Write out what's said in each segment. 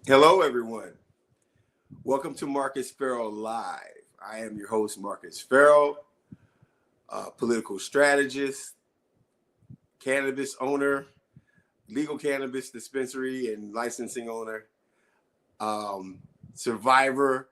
Hello, everyone. Welcome to Marcus Farrell Live. I am your host, Marcus Farrell, political strategist, cannabis owner, legal cannabis dispensary and licensing owner, survivor,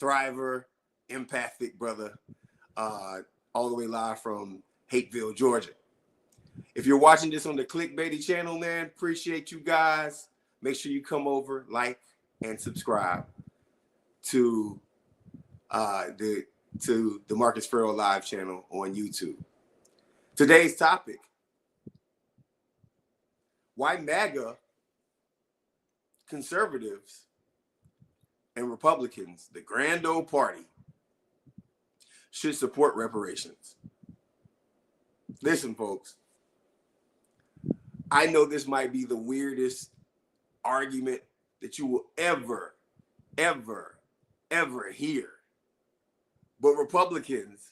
thriver, empathic brother, all the way live from Hateville, Georgia. If you're watching this on the Clickbaity channel, man, appreciate you guys. Make sure you come over, like, and subscribe to the Marcus Farrell Live channel on YouTube. Today's topic: why MAGA, conservatives, and Republicans, the grand old party, should support reparations. Listen, folks, I know this might be the weirdest argument that you will ever hear. But Republicans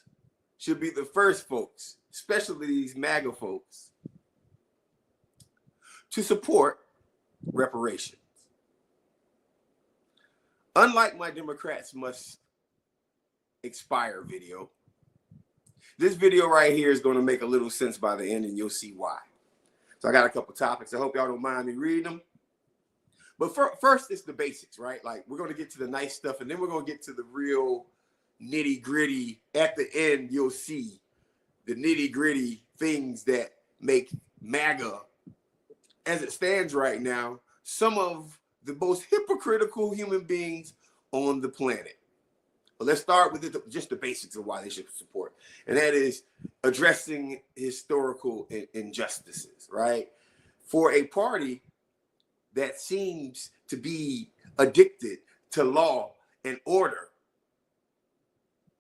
should be the first folks, especially these MAGA folks, to support reparations. Unlike my Democrats must expire video, this video right here is going to make a little sense by the end, and you'll see why. So I got a couple topics. I hope y'all don't mind me reading them. But first, it's the basics, right? Like, we're going to get to the nice stuff, and then we're going to get to the real nitty gritty. At the end, you'll see the nitty gritty things that make MAGA, as it stands right now, some of the most hypocritical human beings on the planet. But let's start with just the basics of why they should support. And that is addressing historical injustices, right? For a party that seems to be addicted to law and order,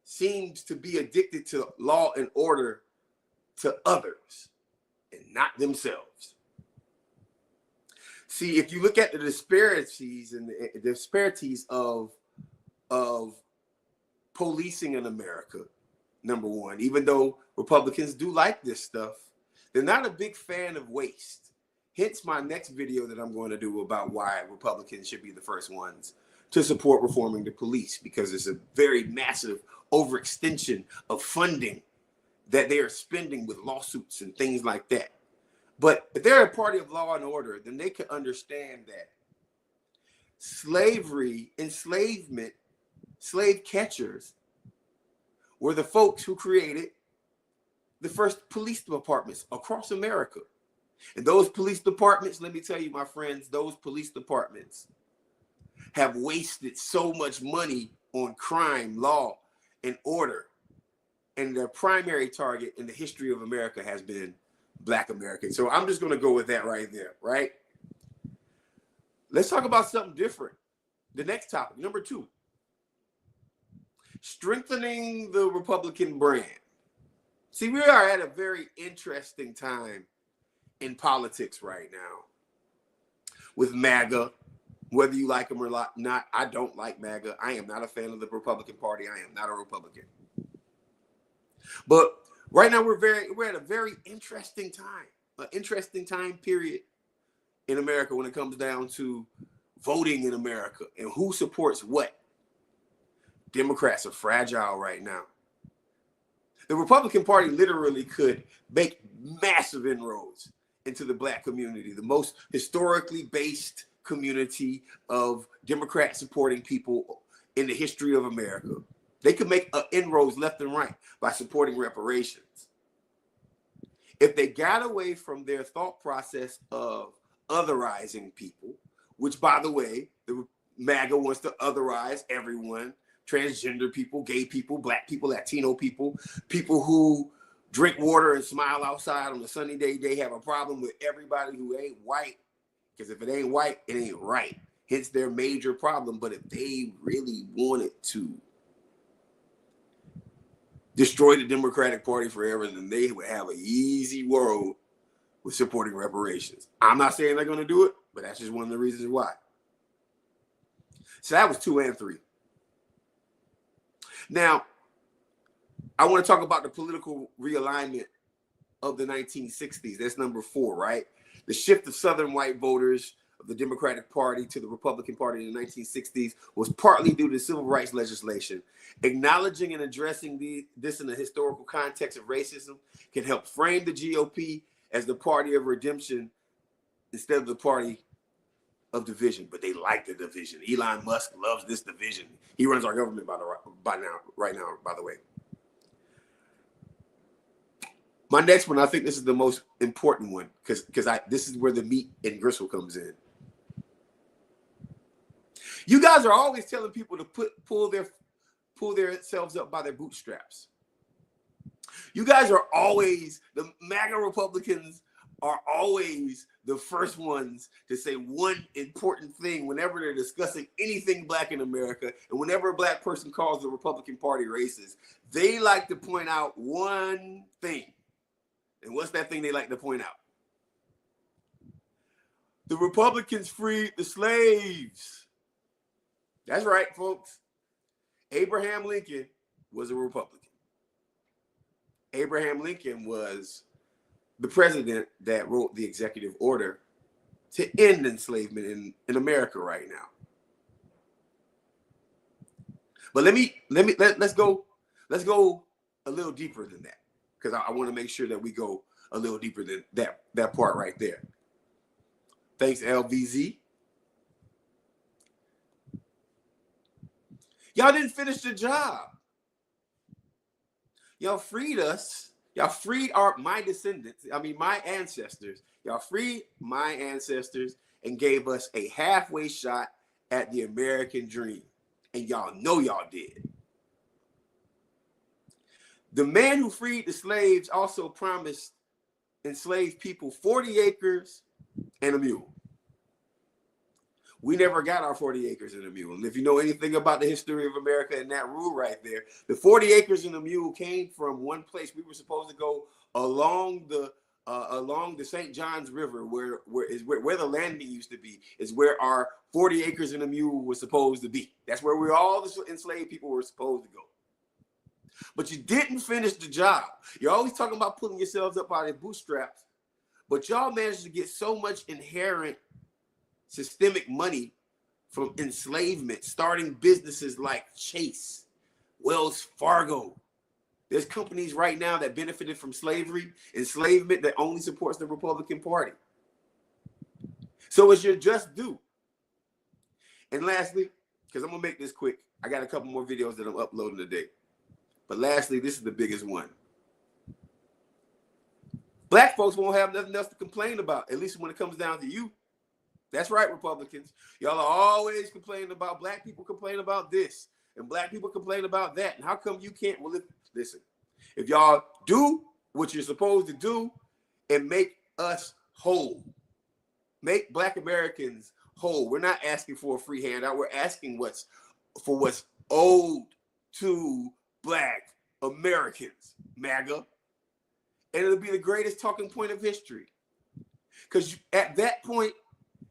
seems to be addicted to law and order to others and not themselves. See, if you look at the disparities and the disparities of policing in America, number one, even though Republicans do like this stuff, they're not a big fan of waste. Hence my next video that I'm going to do about why Republicans should be the first ones to support reforming the police, because it's a very massive overextension of funding that they are spending with lawsuits and things like that. But if they're a party of law and order, then they can understand that slavery, enslavement, slave catchers were the folks who created the first police departments across America. And those police departments, let me tell you, my friends, those police departments have wasted so much money on crime, law, and order. And their primary target in the history of America has been Black Americans. So I'm just going to go with that right there, right? Let's talk about something different. The next topic, number 2, strengthening the Republican brand. See, we are at a very interesting time in politics right now with MAGA. Whether you like them or not, I don't like MAGA. I am not a fan of the Republican Party. I am not a Republican. But right now we're at a very interesting time, an interesting time period in America when it comes down to voting in America and who supports what. Democrats are fragile right now. The Republican Party literally could make massive inroads into the Black community, the most historically based community of Democrat supporting people in the history of America. They could make inroads left and right by supporting reparations. If they got away from their thought process of otherizing people, which, by the way, the MAGA wants to otherize everyone, transgender people, gay people, Black people, Latino people, people who drink water and smile outside on a sunny day. They have a problem with everybody who ain't white, because if it ain't white, it ain't right. Hence their major problem. But if they really wanted to destroy the Democratic Party forever, then they would have an easy road with supporting reparations. I'm not saying they're going to do it, but that's just one of the reasons why. So that was 2 and 3. Now, I want to talk about the political realignment of the 1960s. That's number 4, right? The shift of Southern white voters of the Democratic Party to the Republican Party in the 1960s was partly due to civil rights legislation. Acknowledging and addressing this in the historical context of racism can help frame the GOP as the party of redemption instead of the party of division. But they like the division. Elon Musk loves this division. He runs our government right now, by the way. My next one, I think this is the most important one because this is where the meat and gristle comes in. You guys are always telling people to pull themselves up by their bootstraps. You guys are always, the MAGA Republicans are always the first ones to say one important thing whenever they're discussing anything black in America, and whenever a black person calls the Republican Party racist, they like to point out one thing. And what's that thing they like to point out? The Republicans freed the slaves. That's right, folks. Abraham Lincoln was a Republican. Abraham Lincoln was the president that wrote the executive order to end enslavement in America right now. But let's go a little deeper than that, because I want to make sure that we go a little deeper than that part right there. Thanks, LVZ. Y'all didn't finish the job. Y'all freed us. Y'all freed my descendants. My ancestors. Y'all freed my ancestors and gave us a halfway shot at the American dream. And y'all know y'all did. The man who freed the slaves also promised enslaved people 40 acres and a mule. We never got our 40 acres and a mule. And if you know anything about the history of America and that rule right there, the 40 acres and a mule came from one place. We were supposed to go along the St. Johns River, where the landing used to be, is where our 40 acres and a mule was supposed to be. That's where all the enslaved people were supposed to go. But you didn't finish the job. You're always talking about pulling yourselves up by the bootstraps, but y'all managed to get so much inherent systemic money from enslavement, starting businesses like Chase, Wells Fargo. There's companies right now that benefited from enslavement, that only supports the Republican Party. So it's your just due. And lastly, because I'm going to make this quick, I got a couple more videos that I'm uploading today. But lastly, this is the biggest one. Black folks won't have nothing else to complain about, at least when it comes down to you. That's right, Republicans. Y'all are always complaining about black people complain about this, and black people complain about that. And how come you can't? Well, listen, if y'all do what you're supposed to do and make us whole, make black Americans whole. We're not asking for a free handout. We're asking for what's owed to black Americans, MAGA. And it'll be the greatest talking point of history. Because at that point,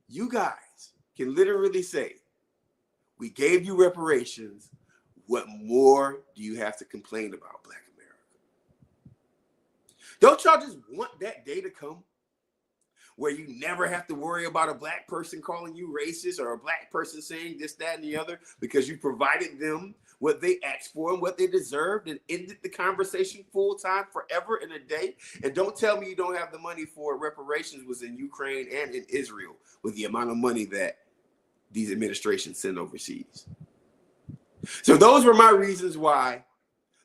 you guys can literally say, we gave you reparations. What more do you have to complain about, black America? Don't y'all just want that day to come where you never have to worry about a black person calling you racist or a black person saying this, that, and the other, because you provided them what they asked for and what they deserved and ended the conversation full time forever in a day? And don't tell me you don't have the money for reparations was in Ukraine and in Israel with the amount of money that these administrations send overseas. So those were my reasons why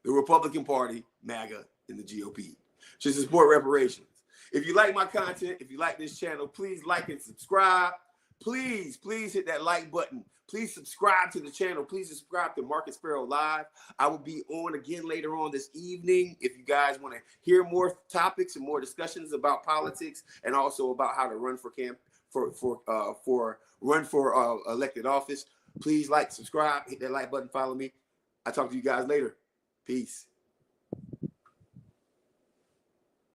the Republican Party, MAGA, and the GOP should support reparations. If you like my content, if you like this channel, please like and subscribe. Please hit that like button. Please subscribe to the channel. Please subscribe to Marcus Sparrow Live. I will be on again later on this evening. If you guys want to hear more topics and more discussions about politics and also about how to run for elected office, please like, subscribe, hit that like button, follow me. I'll talk to you guys later. Peace.